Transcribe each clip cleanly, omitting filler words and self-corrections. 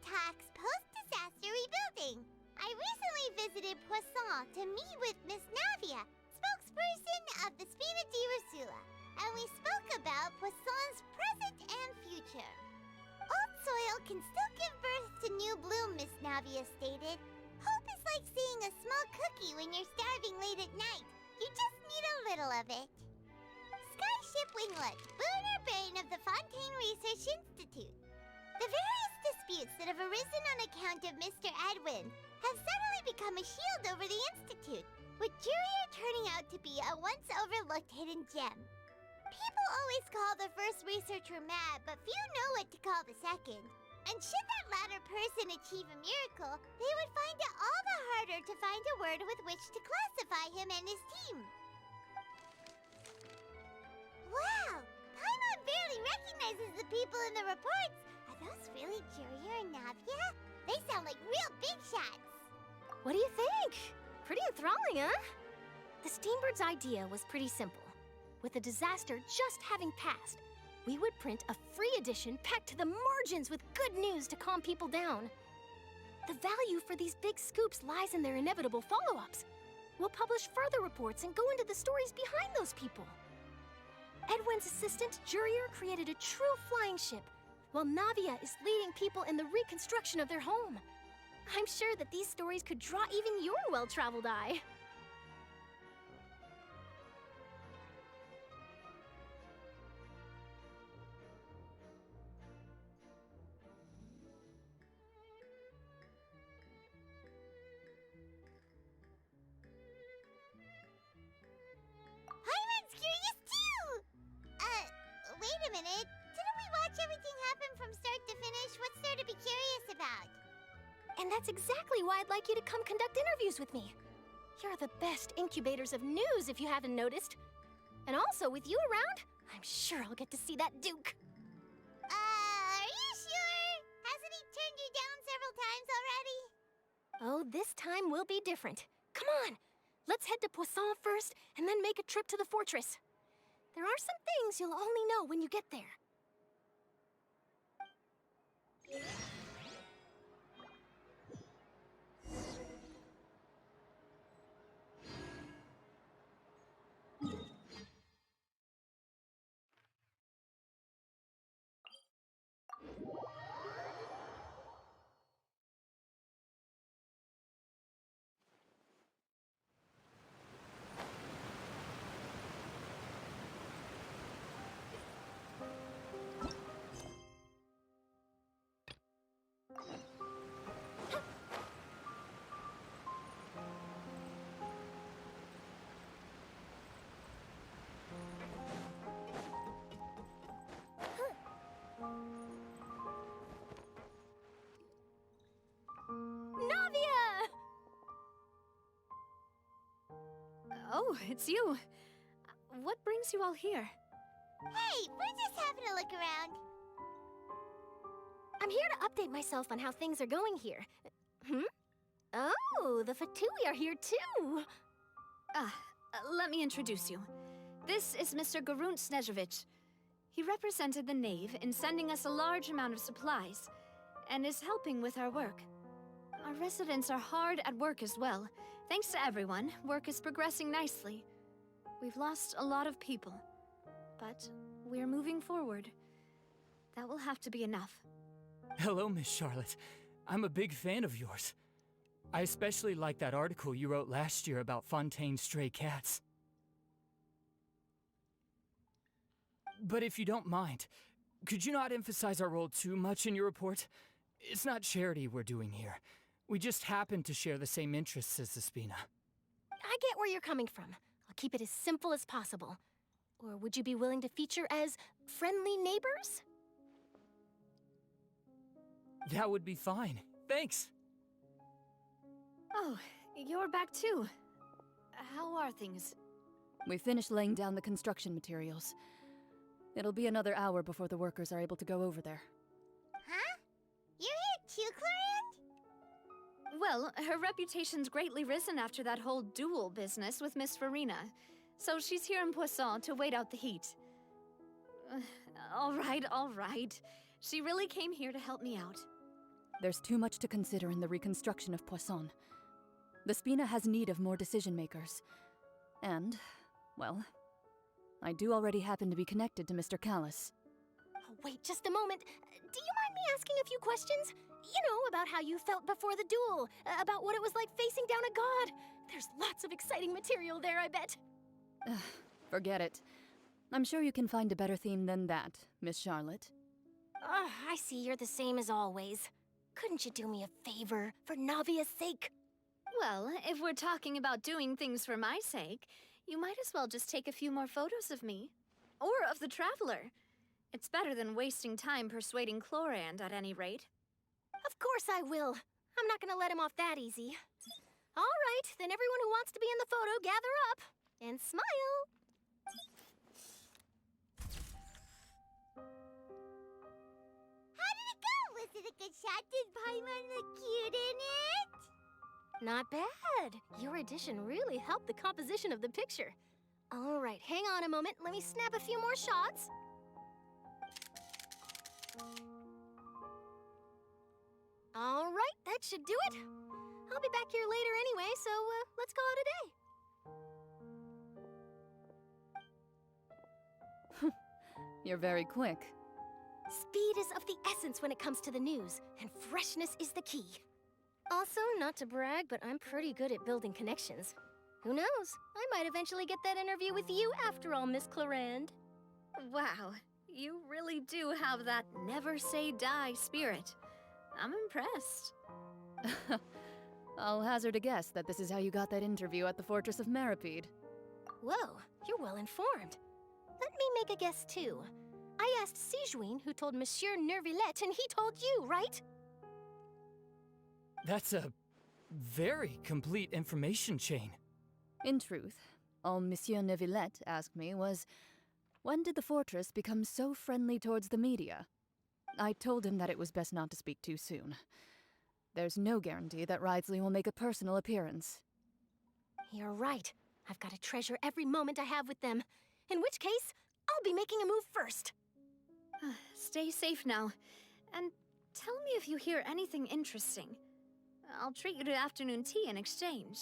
attacks post-disaster rebuilding. I recently visited Poisson to meet with Miss Navia, spokesperson of the Spina di Rusula, and we spoke about Poisson's present and future. Old soil can still give birth to new bloom, Miss Navia stated. Hope is like seeing a small cookie when you're starving late at night. You just need a little of it. Skyship Winglet, booner brain of the Fontaine Research Institute. The various disputes that have arisen on account of Mr. Edwin have suddenly become a shield over the Institute, with Jurier turning out to be a once overlooked hidden gem. People always call the first researcher mad, but few know what to call the second. And should that latter person achieve a miracle, they would find it all the harder to find a word with which to classify him and his team. Wow! Paimon barely recognizes the people in the reports. Are those really Jurier and Navia? They sound like real big shots. What do you think? Pretty enthralling, huh? The Steambird's idea was pretty simple. With the disaster just having passed, we would print a free edition packed to the margins with good news to calm people down. The value for these big scoops lies in their inevitable follow-ups. We'll publish further reports and go into the stories behind those people. Edwin's assistant, Jurier, created a true flying ship, while Navia is leading people in the reconstruction of their home. I'm sure that these stories could draw even your well-traveled eye. Paimon's curious too! Wait a minute. Didn't we watch everything happen from start to finish? What's there to be curious about? And that's exactly why I'd like you to come conduct interviews with me. You're the best incubators of news, if you haven't noticed. And also, with you around, I'm sure I'll get to see that Duke. Are you sure? Hasn't he turned you down several times already? Oh, this time will be different. Come on, let's head to Poisson first, and then make a trip to the fortress. There are some things you'll only know when you get there. Navia! Oh, it's you. What brings you all here? Hey, we're just having a look around. I'm here to update myself on how things are going here. Oh, the Fatui are here too! Let me introduce you. This is Mr. Garunt Snezhevich. He represented the Knave in sending us a large amount of supplies, and is helping with our work. Our residents are hard at work as well. Thanks to everyone, work is progressing nicely. We've lost a lot of people, but we're moving forward. That will have to be enough. Hello, Miss Charlotte. I'm a big fan of yours. I especially like that article you wrote last year about Fontaine's stray cats. But if you don't mind, could you not emphasize our role too much in your report? It's not charity we're doing here. We just happen to share the same interests as the Spina. I get where you're coming from. I'll keep it as simple as possible. Or would you be willing to feature as friendly neighbors? That would be fine. Thanks. Oh, you're back too. How are things? We finished laying down the construction materials. It'll be another hour before the workers are able to go over there. Huh? You're here too, Clarant? Well, her reputation's greatly risen after that whole duel business with Miss Farina, so she's here in Poisson to wait out the heat. All right. She really came here to help me out. There's too much to consider in the reconstruction of Poisson. The Spina has need of more decision-makers. And, well, I do already happen to be connected to Mr. Callis. Oh, wait just a moment. Do you mind me asking a few questions? You know, about how you felt before the duel, about what it was like facing down a god. There's lots of exciting material there, I bet. Forget it. I'm sure you can find a better theme than that, Miss Charlotte. I see you're the same as always. Couldn't you do me a favor, for Navia's sake? Well, if we're talking about doing things for my sake, you might as well just take a few more photos of me. Or of the Traveler. It's better than wasting time persuading Chlorand, at any rate. Of course I will. I'm not gonna let him off that easy. All right, then everyone who wants to be in the photo, gather up. And smile. How did it go? Was it a good shot? Did Paimon look cute in it? Not bad. Your addition really helped the composition of the picture. All right, hang on a moment. Let me snap a few more shots. All right, that should do it. I'll be back here later anyway, so let's call it a day. You're very quick. Speed is of the essence when it comes to the news, and freshness is the key. Also, not to brag, but I'm pretty good at building connections. Who knows? I might eventually get that interview with you after all, Miss Chlorand. Wow, you really do have that never say die spirit. I'm impressed. I'll hazard a guess that this is how you got that interview at the Fortress of Meripede. Whoa, you're well informed. Let me make a guess too. I asked Sijuin, who told Monsieur Nervillette, and he told you, right? That's a very complete information chain. In truth, all Monsieur Neuvillette asked me was, when did the fortress become so friendly towards the media? I told him that it was best not to speak too soon. There's no guarantee that Wriothesley will make a personal appearance. You're right. I've got to treasure every moment I have with them. In which case, I'll be making a move first. Stay safe now. And tell me if you hear anything interesting. I'll treat you to afternoon tea in exchange.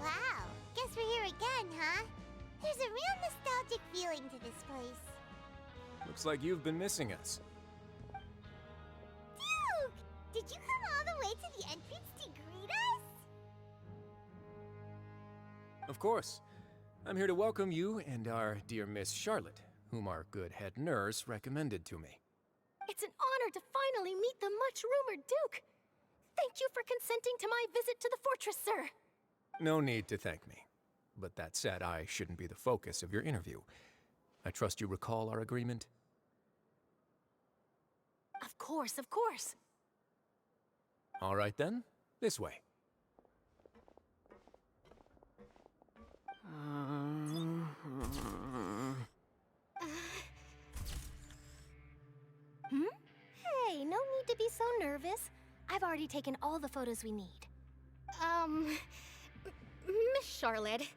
Wow, guess we're here again, huh? There's a real nostalgic feeling to this place. Looks like you've been missing us. Duke! Did you come all the way to the entrance to greet us? Of course. I'm here to welcome you and our dear Miss Charlotte, whom our good head nurse recommended to me. It's an honor to finally meet the much-rumored Duke. Thank you for consenting to my visit to the fortress, sir. No need to thank me. But that said, I shouldn't be the focus of your interview. I trust you recall our agreement? Of course, of course. All right then, this way. Hey, no need to be so nervous. I've already taken all the photos we need. Miss Charlotte,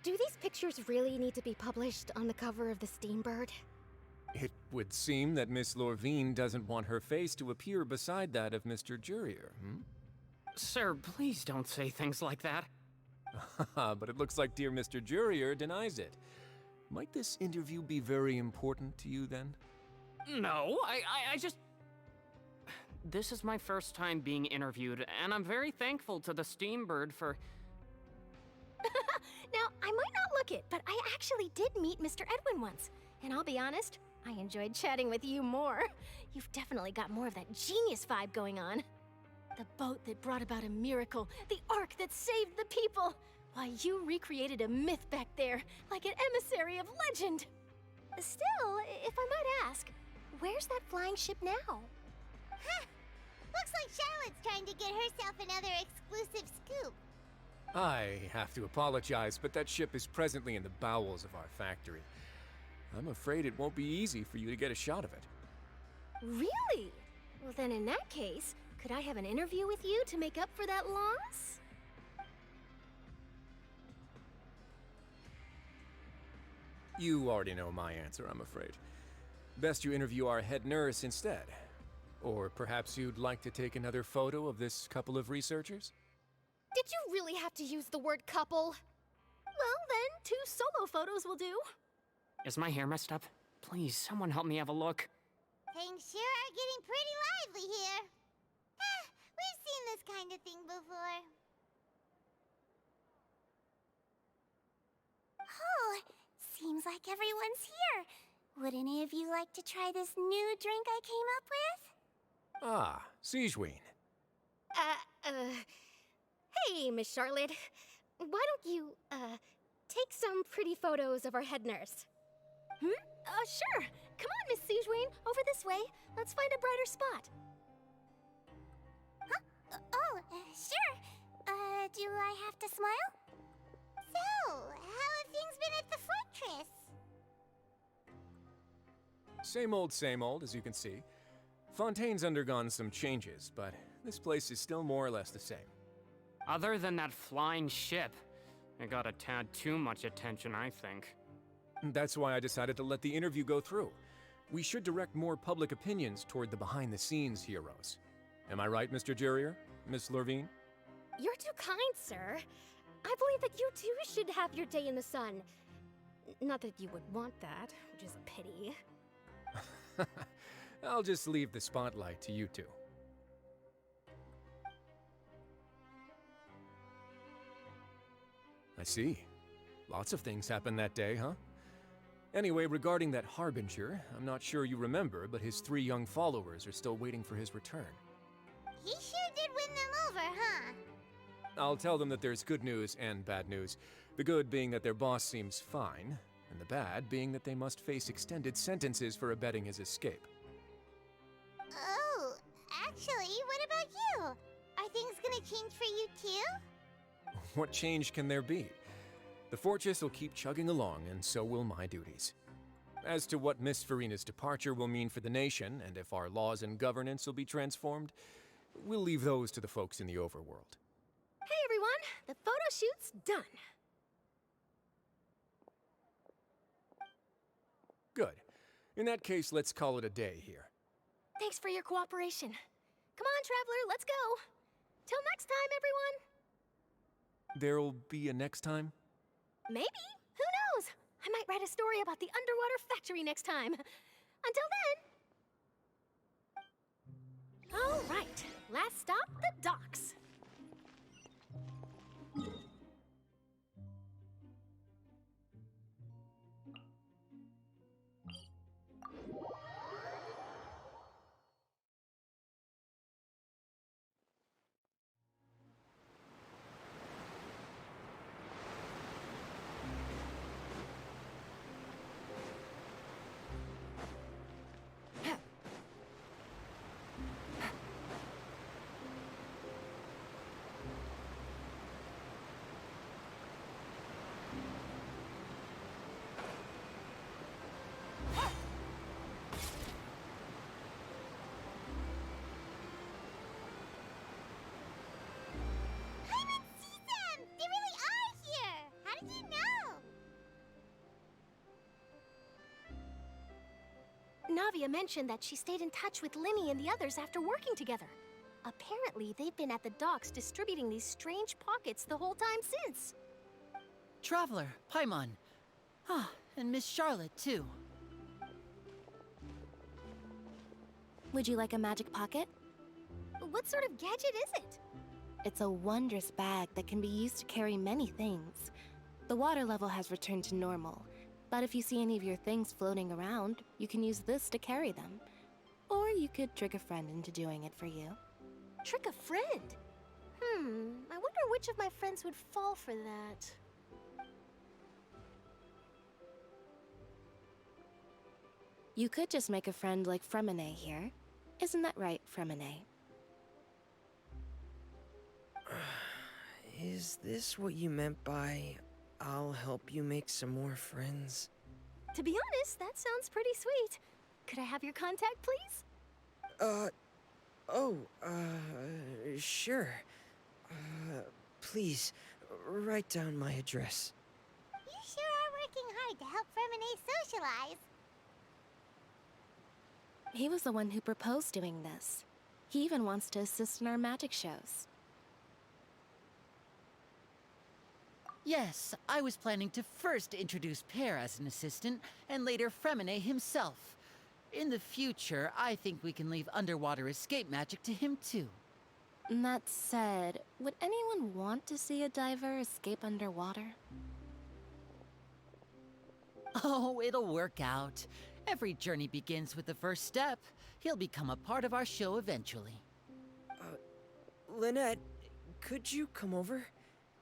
do these pictures really need to be published on the cover of the Steambird? It would seem that Miss Lorvine doesn't want her face to appear beside that of Mr. Jurier, Sir, please don't say things like that. But it looks like dear Mr. Jurier denies it. Might this interview be very important to you then? No, I just... This is my first time being interviewed, and I'm very thankful to the Steambird for... Now, I might not look it, but I actually did meet Mr. Edwin once. And I'll be honest, I enjoyed chatting with you more. You've definitely got more of that genius vibe going on. The boat that brought about a miracle, the ark that saved the people. Why, you recreated a myth back there, like an emissary of legend. Still, if I might ask, where's that flying ship now? Huh. Looks like Charlotte's trying to get herself another exclusive scoop. I have to apologize, but that ship is presently in the bowels of our factory. I'm afraid it won't be easy for you to get a shot of it. Really? Well, then in that case, could I have an interview with you to make up for that loss? You already know my answer, I'm afraid. Best you interview our head nurse instead. Or perhaps you'd like to take another photo of this couple of researchers? Did you really have to use the word couple? Well, then, 2 solo photos will do. Is my hair messed up? Please, someone help me have a look. Things sure are getting pretty lively here. We've seen this kind of thing before. Oh, seems like everyone's here. Would any of you like to try this new drink I came up with? Ah, Siegeween. Hey, Miss Charlotte. Why don't you, take some pretty photos of our head nurse? Sure. Come on, Miss Siegeween. Over this way. Let's find a brighter spot. Huh? Sure. Do I have to smile? So, how have things been at the fortress? Same old, as you can see. Fontaine's undergone some changes, but this place is still more or less the same. Other than that flying ship, it got a tad too much attention, I think. That's why I decided to let the interview go through. We should direct more public opinions toward the behind-the-scenes heroes. Am I right, Mr. Jurrier? Miss Lurvine? You're too kind, sir. I believe that you too should have your day in the sun. Not that you would want that, which is a pity. I'll just leave the spotlight to you two. I see. Lots of things happened that day, huh? Anyway, regarding that Harbinger, I'm not sure you remember, but his 3 young followers are still waiting for his return. He sure did win them over, huh? I'll tell them that there's good news and bad news. The good being that their boss seems fine, and the bad being that they must face extended sentences for abetting his escape. Oh, actually, what about you? Are things gonna change for you too? What change can there be? The fortress will keep chugging along, and so will my duties. As to what Miss Farina's departure will mean for the nation, and if our laws and governance will be transformed, we'll leave those to the folks in the overworld. Hey everyone, the photo shoot's done. Good. In that case, let's call it a day here. Thanks for your cooperation. Come on, Traveler, let's go. Till next time, everyone. There'll be a next time? Maybe. Who knows? I might write a story about the underwater factory next time. Until then. All right. Last stop, the docks. Navia mentioned that she stayed in touch with Limmy and the others after working together. Apparently, they've been at the docks distributing these strange pockets the whole time since. Traveler, Paimon. Ah, and Miss Charlotte, too. Would you like a magic pocket? What sort of gadget is it? It's a wondrous bag that can be used to carry many things. The water level has returned to normal, but if you see any of your things floating around, you can use this to carry them. Or you could trick a friend into doing it for you. Trick a friend? I wonder which of my friends would fall for that. You could just make a friend like Fremine here. Isn't that right, Fremine? Is this what you meant by, I'll help you make some more friends? To be honest, that sounds pretty sweet. Could I have your contact, please? Sure. Please, write down my address. You sure are working hard to help Fremine socialize. He was the one who proposed doing this. He even wants to assist in our magic shows. Yes, I was planning to first introduce Pear as an assistant, and later Fremine himself. In the future, I think we can leave underwater escape magic to him too. That said, would anyone want to see a diver escape underwater? Oh, it'll work out. Every journey begins with the first step. He'll become a part of our show eventually. Lynette, could you come over?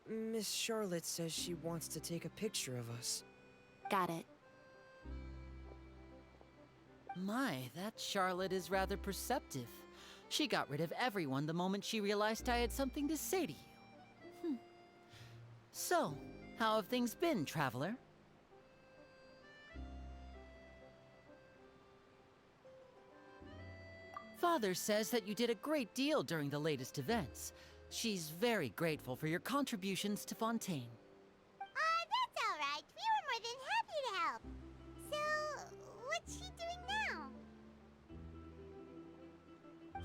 Miss Charlotte says she wants to take a picture of us. Got it. My, that Charlotte is rather perceptive. She got rid of everyone the moment she realized I had something to say to you. So, how have things been, Traveler? Father says that you did a great deal during the latest events. She's very grateful for your contributions to Fontaine. That's all right. We were more than happy to help. So, what's she doing now?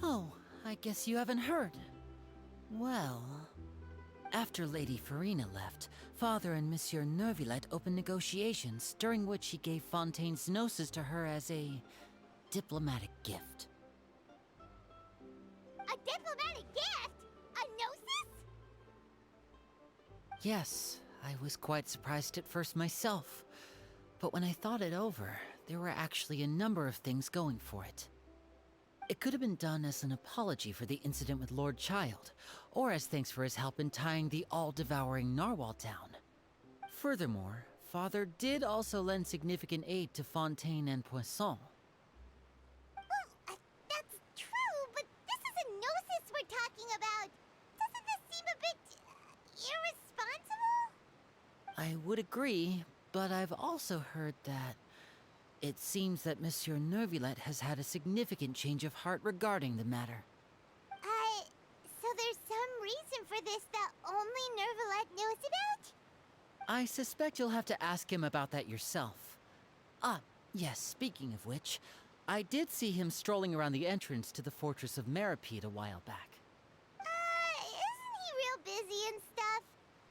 Oh, I guess you haven't heard. Well, after Lady Farina left, Father and Monsieur Neuvillette opened negotiations, during which he gave Fontaine's gnosis to her as a diplomatic gift. A diplomatic gift? A gnosis? Yes, I was quite surprised at first myself. But when I thought it over, there were actually a number of things going for it. It could have been done as an apology for the incident with Lord Child, or as thanks for his help in tying the All-Devouring narwhal down. Furthermore, Father did also lend significant aid to Fontaine and Poisson. Well, that's true, but this is a gnosis we're talking about. Doesn't this seem a bit irresponsible? I would agree, but I've also heard that it seems that Monsieur Neuvillette has had a significant change of heart regarding the matter. So there's some reason for this that only Neuvillette knows about? I suspect you'll have to ask him about that yourself. Ah, yes, speaking of which, I did see him strolling around the entrance to the Fortress of Meripede a while back. Isn't he real busy and stuff?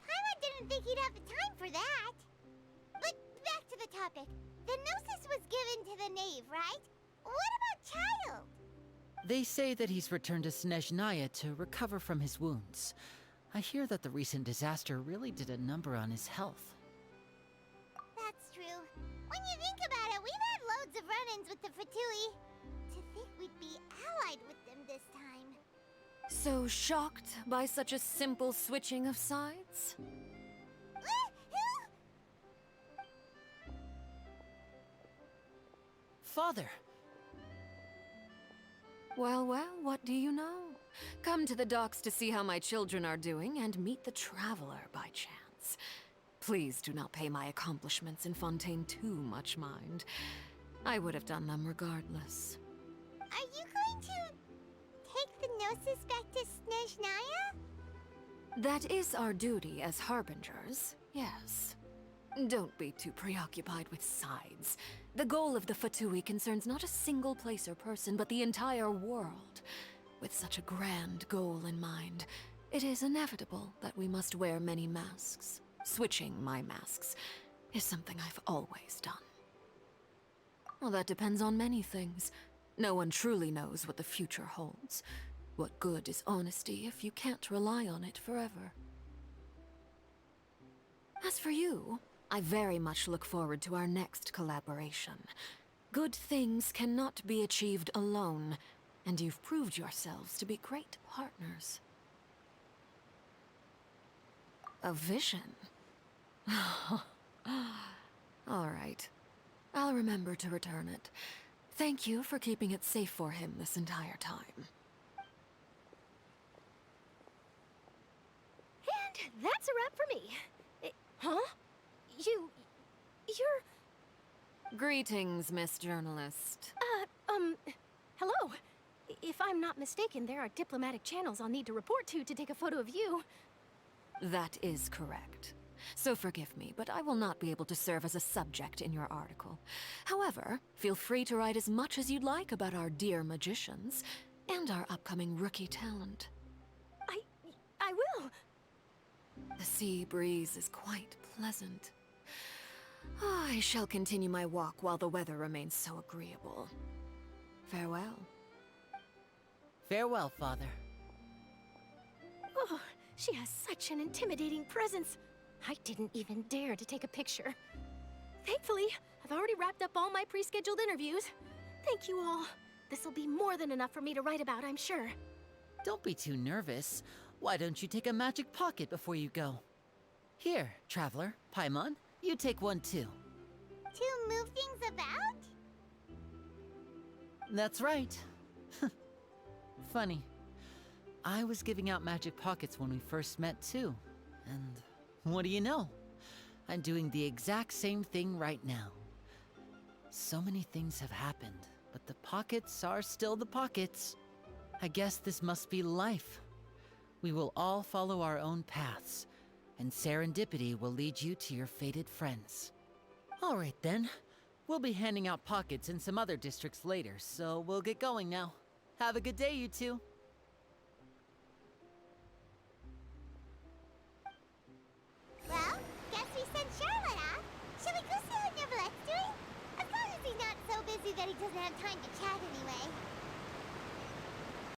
Paimon didn't think he'd have the time for that. But back to the topic. The gnosis was given to the knave, right? What about Child? They say that he's returned to Snezhnaya to recover from his wounds. I hear that the recent disaster really did a number on his health. That's true. When you think about it, we've had loads of run-ins with the Fatui. To think we'd be allied with them this time. So shocked by such a simple switching of sides? Father! Well, what do you know? Come to the docks to see how my children are doing and meet the Traveler by chance. Please do not pay my accomplishments in Fontaine too much mind. I would have done them regardless. Are you going to take the gnosis back to Snezhnaya? That is our duty as harbingers, yes. Don't be too preoccupied with sides. The goal of the Fatui concerns not a single place or person, but the entire world. With such a grand goal in mind, it is inevitable that we must wear many masks. Switching my masks is something I've always done. Well, that depends on many things. No one truly knows what the future holds. What good is honesty if you can't rely on it forever? As for you, I very much look forward to our next collaboration. Good things cannot be achieved alone, and you've proved yourselves to be great partners. A vision? All right. I'll remember to return it. Thank you for keeping it safe for him this entire time. And that's a wrap for me. Huh? You're... Greetings, Miss Journalist. Hello. If I'm not mistaken, there are diplomatic channels I'll need to report to take a photo of you. That is correct. So forgive me, but I will not be able to serve as a subject in your article. However, feel free to write as much as you'd like about our dear magicians and our upcoming rookie talent. I will. The sea breeze is quite pleasant. I shall continue my walk while the weather remains so agreeable. Farewell. Farewell, Father. Oh, she has such an intimidating presence. I didn't even dare to take a picture. Thankfully, I've already wrapped up all my pre-scheduled interviews. Thank you all. This'll be more than enough for me to write about, I'm sure. Don't be too nervous. Why don't you take a magic pocket before you go? Here, Traveler, Paimon, you take one too. To move things about? That's right. Funny. I was giving out magic pockets when we first met too. And what do you know? I'm doing the exact same thing right now. So many things have happened, but the pockets are still the pockets. I guess this must be life. We will all follow our own paths, and serendipity will lead you to your fated friends. All right then. We'll be handing out pockets in some other districts later, so we'll get going now. Have a good day, you two. Well, guess we sent Charlotte off. Shall we go see how Neverlette's doing? As long as he's not so busy that he doesn't have time to chat anyway.